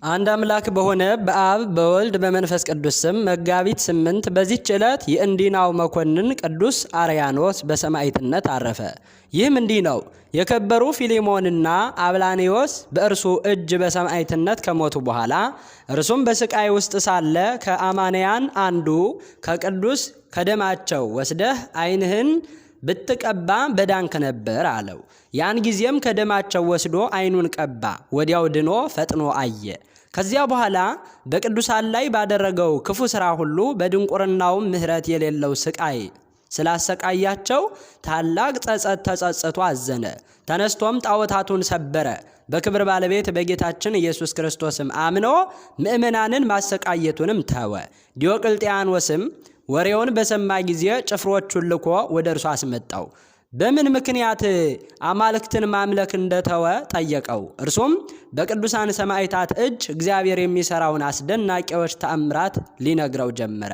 አንድ አምላክ በሆነ በአብ በወልድ በመንፈስ ቅዱስ ስም መጋቢት 8 በዚህች ዕለት የእንዲናው መኮንን ቅዱስ አርያኖስ በሰማዕትነት አረፈ። ይህም እንዲህ ነው። የከበሩ ፊሌሞንና አብላኔዎስ በእርሱ እጅ በሰማዕትነት ከሞቱ በኋላ እርሱም በስቃይ ውስጥ ሳለ ከአማንያን አንዱ ከቅዱስ ከደማቸው ወስደህ ዓይንህን ብትቀባ በዳንክ ነበር አለው። ያን ጊዜም ከደማቸው ወስዶ ዓይኑን ቀባ፣ ወዲያው ድኖ ፈጥኖ አየ። ከዚያ በኋላ በቅዱሳን ላይ ባደረገው ክፉ ሥራ ሁሉ በድንቁርናውም ምሕረት የሌለው ስቃይ ስላሰቃያቸው ታላቅ ጸጸት ተጸጽቶ አዘነ። ተነስቶም ጣዖታቱን ሰበረ። በክብር ባለቤት በጌታችን ኢየሱስ ክርስቶስም አምኖ ምእመናንን ማሰቃየቱንም ተወ። ዲዮቅልጥያኖስም ወሬውን በሰማ ጊዜ ጭፍሮቹን ልኮ ወደ እርሱ አስመጣው። በምን ምክንያት አማልክትን ማምለክ እንደተወ ጠየቀው። እርሱም በቅዱሳን ሰማዕታት እጅ እግዚአብሔር የሚሰራውን አስደናቂዎች ተአምራት ሊነግረው ጀመረ።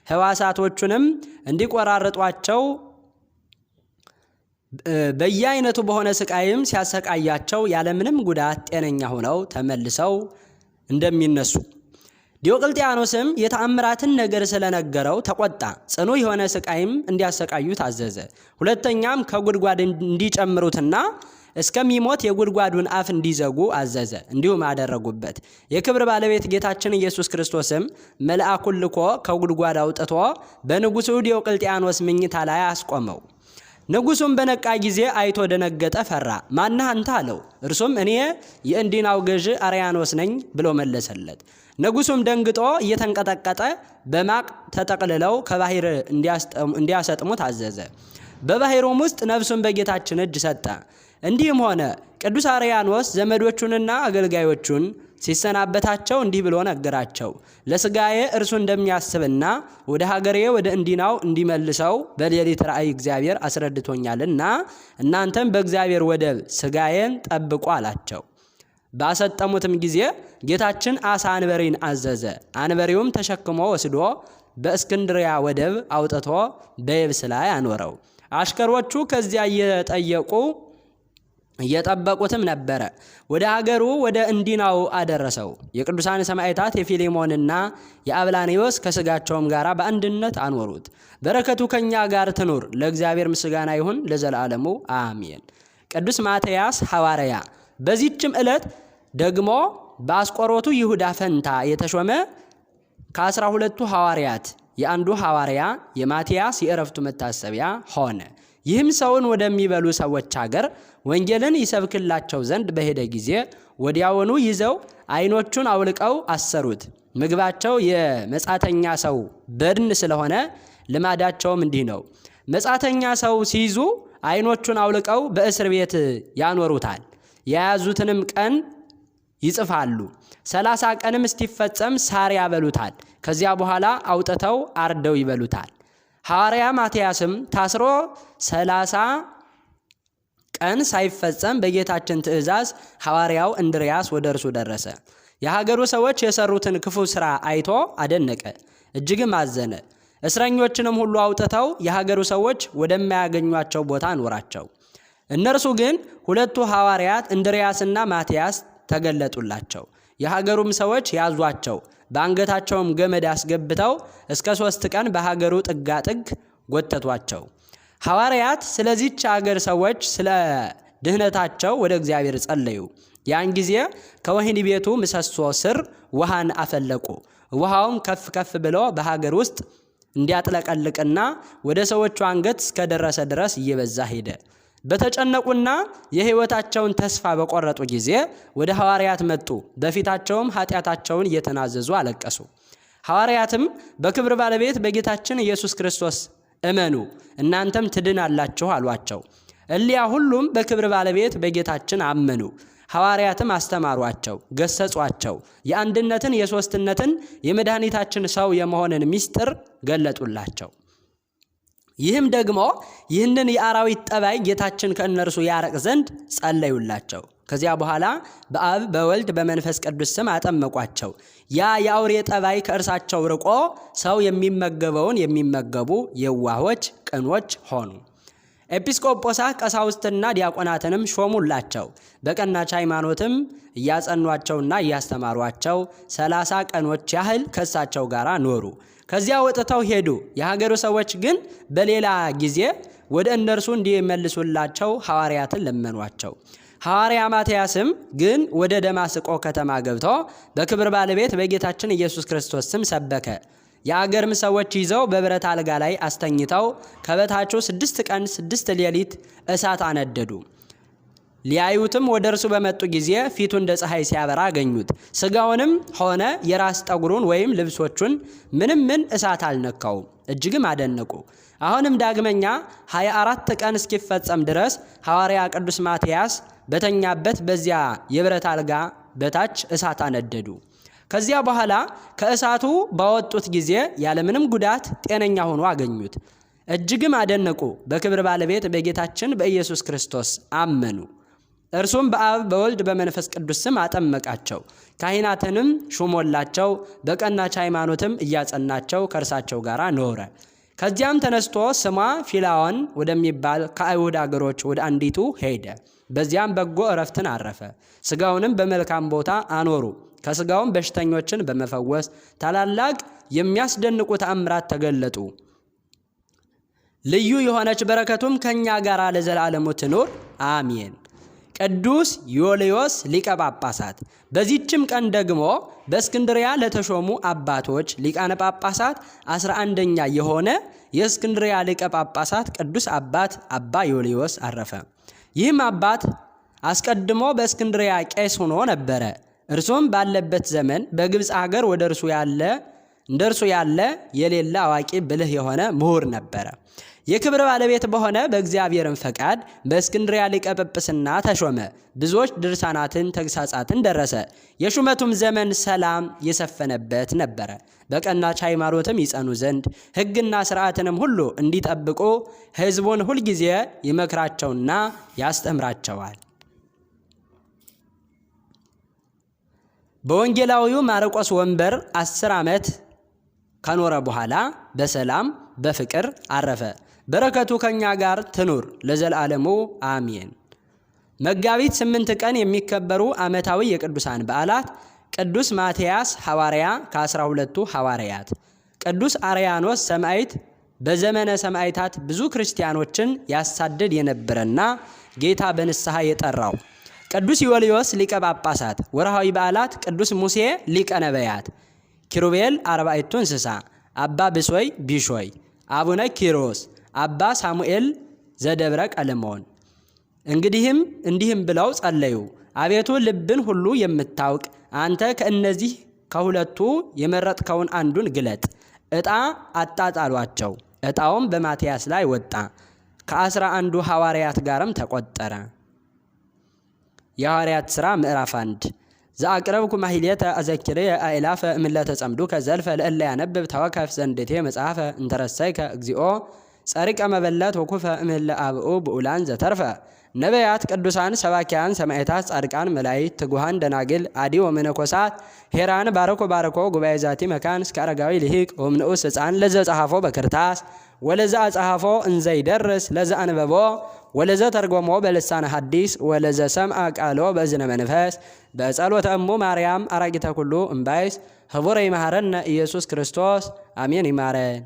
ሕዋሳቶቹንም እንዲቆራርጧቸው በየአይነቱ በሆነ ስቃይም ሲያሰቃያቸው ያለምንም ጉዳት ጤነኛ ሆነው ተመልሰው እንደሚነሱ ዲዮቅልጥያኖስም የተአምራትን ነገር ስለነገረው ተቆጣ። ጽኑ የሆነ ስቃይም እንዲያሰቃዩት አዘዘ። ሁለተኛም ከጉድጓድ እንዲጨምሩትና እስከሚሞት የጉድጓዱን አፍ እንዲዘጉ አዘዘ። እንዲሁም አደረጉበት። የክብር ባለቤት ጌታችን ኢየሱስ ክርስቶስም መልአኩን ልኮ ከጉድጓድ አውጥቶ በንጉሡ ዲዮቅልጥያኖስ መኝታ ላይ አስቆመው። ንጉሡም በነቃ ጊዜ አይቶ ደነገጠ፣ ፈራ። ማነህ አንተ አለው። እርሱም እኔ የእንዲናው ገዥ አርያኖስ ነኝ ብሎ መለሰለት። ንጉሡም ደንግጦ እየተንቀጠቀጠ በማቅ ተጠቅልለው ከባህር እንዲያሰጥሙት አዘዘ። በባህሩም ውስጥ ነፍሱን በጌታችን እጅ ሰጠ። እንዲህም ሆነ። ቅዱስ አርያኖስ ዘመዶቹንና አገልጋዮቹን ሲሰናበታቸው እንዲህ ብሎ ነገራቸው። ለስጋዬ እርሱ እንደሚያስብና ወደ ሀገሬ ወደ እንዲናው እንዲመልሰው በሌሊት ራእይ እግዚአብሔር አስረድቶኛልና እናንተም በእግዚአብሔር ወደብ ስጋዬን ጠብቁ አላቸው። ባሰጠሙትም ጊዜ ጌታችን አሳ አንበሪን አዘዘ። አንበሪውም ተሸክሞ ወስዶ በእስክንድሪያ ወደብ አውጥቶ በየብስ ላይ አኖረው። አሽከሮቹ ከዚያ እየጠበቁትም ነበረ። ወደ ሀገሩ ወደ እንዲናው አደረሰው። የቅዱሳን ሰማዕታት የፊሌሞንና የአብላኔዎስ ከስጋቸውም ጋር በአንድነት አኖሩት። በረከቱ ከኛ ጋር ትኑር። ለእግዚአብሔር ምስጋና ይሁን ለዘላለሙ አሜን። ቅዱስ ማትያስ ሐዋርያ። በዚህችም ዕለት ደግሞ በአስቆሮቱ ይሁዳ ፈንታ የተሾመ ከ12ቱ ሐዋርያት የአንዱ ሐዋርያ የማትያስ የዕረፍቱ መታሰቢያ ሆነ። ይህም ሰውን ወደሚበሉ ሰዎች ሀገር ወንጌልን ይሰብክላቸው ዘንድ በሄደ ጊዜ ወዲያውኑ ይዘው ዓይኖቹን አውልቀው አሰሩት። ምግባቸው የመጻተኛ ሰው በድን ስለሆነ ልማዳቸውም እንዲህ ነው። መጻተኛ ሰው ሲይዙ ዓይኖቹን አውልቀው በእስር ቤት ያኖሩታል። የያዙትንም ቀን ይጽፋሉ። 30 ቀንም እስቲፈጸም ሳር ያበሉታል። ከዚያ በኋላ አውጥተው አርደው ይበሉታል። ሐዋርያ ማትያስም ታስሮ 30 ቀን ሳይፈጸም በጌታችን ትእዛዝ ሐዋርያው እንድርያስ ወደ እርሱ ደረሰ። የሀገሩ ሰዎች የሰሩትን ክፉ ሥራ አይቶ አደነቀ፣ እጅግም አዘነ። እስረኞችንም ሁሉ አውጥተው የሀገሩ ሰዎች ወደማያገኟቸው ቦታ አኖራቸው። እነርሱ ግን ሁለቱ ሐዋርያት እንድርያስና ማትያስ ተገለጡላቸው። የሀገሩም ሰዎች ያዟቸው፣ በአንገታቸውም ገመድ አስገብተው እስከ 3 ቀን በሀገሩ ጥጋጥግ ጎተቷቸው። ሐዋርያት ስለዚህች አገር ሰዎች ስለ ድህነታቸው ወደ እግዚአብሔር ጸለዩ። ያን ጊዜ ከወህኒ ቤቱ ምሰሶ ስር ውሃን አፈለቁ። ውሃውም ከፍ ከፍ ብሎ በሀገር ውስጥ እንዲያጥለቀልቅና ወደ ሰዎቹ አንገት እስከደረሰ ድረስ እየበዛ ሄደ። በተጨነቁና የሕይወታቸውን ተስፋ በቆረጡ ጊዜ ወደ ሐዋርያት መጡ። በፊታቸውም ኃጢአታቸውን እየተናዘዙ አለቀሱ። ሐዋርያትም በክብር ባለቤት በጌታችን ኢየሱስ ክርስቶስ እመኑ እናንተም ትድናላችሁ አሏቸው። እሊያ ሁሉም በክብር ባለቤት በጌታችን አመኑ። ሐዋርያትም አስተማሯቸው፣ ገሰጿቸው። የአንድነትን የሦስትነትን የመድኃኒታችን ሰው የመሆንን ምስጢር ገለጡላቸው። ይህም ደግሞ ይህንን የአራዊት ጠባይ ጌታችን ከእነርሱ ያረቅ ዘንድ ጸለዩላቸው። ከዚያ በኋላ በአብ በወልድ በመንፈስ ቅዱስ ስም አጠመቋቸው። ያ የአውሬ ጠባይ ከእርሳቸው ርቆ ሰው የሚመገበውን የሚመገቡ የዋሆች ቅኖች ሆኑ። ኤጲስቆጶሳት ቀሳውስትና ዲያቆናትንም ሾሙላቸው። በቀናች ሃይማኖትም እያጸኗቸውና እያስተማሯቸው 30 ቀኖች ያህል ከእሳቸው ጋር ኖሩ። ከዚያ ወጥተው ሄዱ። የሀገሩ ሰዎች ግን በሌላ ጊዜ ወደ እነርሱ እንዲመልሱላቸው ሐዋርያትን ለመኗቸው። ሐዋርያ ማትያስም ግን ወደ ደማስቆ ከተማ ገብቶ በክብር ባለቤት በጌታችን ኢየሱስ ክርስቶስ ስም ሰበከ። የአገርም ሰዎች ይዘው በብረት አልጋ ላይ አስተኝተው ከበታቸው 6 ቀን 6 ሌሊት እሳት አነደዱ። ሊያዩትም ወደ እርሱ በመጡ ጊዜ ፊቱ እንደ ፀሐይ ሲያበራ አገኙት። ስጋውንም ሆነ የራስ ጠጉሩን ወይም ልብሶቹን ምንም እሳት አልነካውም። እጅግም አደነቁ። አሁንም ዳግመኛ 24 ቀን እስኪፈጸም ድረስ ሐዋርያ ቅዱስ ማትያስ በተኛበት በዚያ የብረት አልጋ በታች እሳት አነደዱ። ከዚያ በኋላ ከእሳቱ ባወጡት ጊዜ ያለምንም ጉዳት ጤነኛ ሆኖ አገኙት። እጅግም አደነቁ። በክብር ባለቤት በጌታችን በኢየሱስ ክርስቶስ አመኑ። እርሱም በአብ በወልድ በመንፈስ ቅዱስ ስም አጠመቃቸው። ካህናትንም ሹሞላቸው። በቀናች ሃይማኖትም እያጸናቸው ከእርሳቸው ጋር ኖረ። ከዚያም ተነስቶ ስሟ ፊላዎን ወደሚባል ከአይሁድ አገሮች ወደ አንዲቱ ሄደ። በዚያም በጎ እረፍትን አረፈ። ስጋውንም በመልካም ቦታ አኖሩ። ከስጋውም በሽተኞችን በመፈወስ ታላላቅ የሚያስደንቁ ተአምራት ተገለጡ። ልዩ የሆነች በረከቱም ከኛ ጋር ለዘላለሙ ትኑር አሜን። ቅዱስ ዮልዮስ ሊቀ ጳጳሳት። በዚህችም ቀን ደግሞ በእስክንድሪያ ለተሾሙ አባቶች ሊቃነ ጳጳሳት 11ኛ የሆነ የእስክንድሪያ ሊቀ ጳጳሳት ቅዱስ አባት አባ ዮልዮስ አረፈ። ይህም አባት አስቀድሞ በእስክንድሪያ ቄስ ሆኖ ነበረ። እርሱም ባለበት ዘመን በግብፅ ሀገር እንደ እርሱ ያለ የሌለ አዋቂ ብልህ የሆነ ምሁር ነበረ። የክብር ባለቤት በሆነ በእግዚአብሔርን ፈቃድ በእስክንድሪያ ሊቀ ጵጵስና ተሾመ። ብዙዎች ድርሳናትን ተግሳጻትን ደረሰ። የሹመቱም ዘመን ሰላም የሰፈነበት ነበረ። በቀናች ሃይማኖትም ይጸኑ ዘንድ ሕግና ሥርዓትንም ሁሉ እንዲጠብቁ ሕዝቡን ሁልጊዜ ይመክራቸውና ያስተምራቸዋል። በወንጌላዊው ማርቆስ ወንበር 10 ዓመት ከኖረ በኋላ በሰላም በፍቅር አረፈ። በረከቱ ከኛ ጋር ትኑር ለዘላለሙ አሜን። መጋቢት 8 ቀን የሚከበሩ ዓመታዊ የቅዱሳን በዓላት: ቅዱስ ማትያስ ሐዋርያ ከ12ቱ ሐዋርያት፣ ቅዱስ አርያኖስ ሰማዕት በዘመነ ሰማዕታት ብዙ ክርስቲያኖችን ያሳድድ የነበረና ጌታ በንስሐ የጠራው፣ ቅዱስ ዮልዮስ ሊቀ ጳጳሳት። ወርሃዊ በዓላት: ቅዱስ ሙሴ ሊቀ ነቢያት፣ ኪሩቤል አርባዕቱ እንስሳ፣ አባ ብሶይ ቢሾይ፣ አቡነ ኪሮስ፣ አባ ሳሙኤል ዘደብረ ቀለሞን። እንዲህም ብለው ጸለዩ። አቤቱ ልብን ሁሉ የምታውቅ አንተ ከእነዚህ ከሁለቱ የመረጥከውን አንዱን ግለጥ። ዕጣ አጣጣሏቸው። ዕጣውም በማትያስ ላይ ወጣ። ከ11ዱ ሐዋርያት ጋርም ተቆጠረ። የሐዋርያት ሥራ ምዕራፍ 1 ዘአቅረብኩ ማሕሌተ አዘኪርየ አእላፈ እምለተ ጸምዱከ ዘልፈ ለእለ ያነብብ ተወከፍ ዘንዴቴ መጽሐፈ እንተረሰይከ እግዚኦ ጸሪቀ መበለት ወኩፈ እምህለ አብኡ ብኡላን ዘተርፈ ነቢያት፣ ቅዱሳን፣ ሰባኪያን፣ ሰማዕታት፣ ጻድቃን፣ መላእክት፣ ትጉሃን፣ ደናግል፣ አዲ ወመነኮሳት ሄራን ባረኮ ጉባኤ ዛቲ መካን እስከ አረጋዊ ልሂቅ ወምንዑስ ሕፃን ለዘ ጸሐፎ በክርታስ ወለዘ አጸሐፎ እንዘ ይደርስ ለዘ አንበቦ ወለዘ ተርጎሞ በልሳነ ሐዲስ ወለዘ ሰምዐ ቃሎ በእዝነ መንፈስ በጸሎተ እሙ ማርያም አራቂተ ኩሉ እምባይስ ህቡረ ይመሃረነ ኢየሱስ ክርስቶስ አሜን። ይማረን።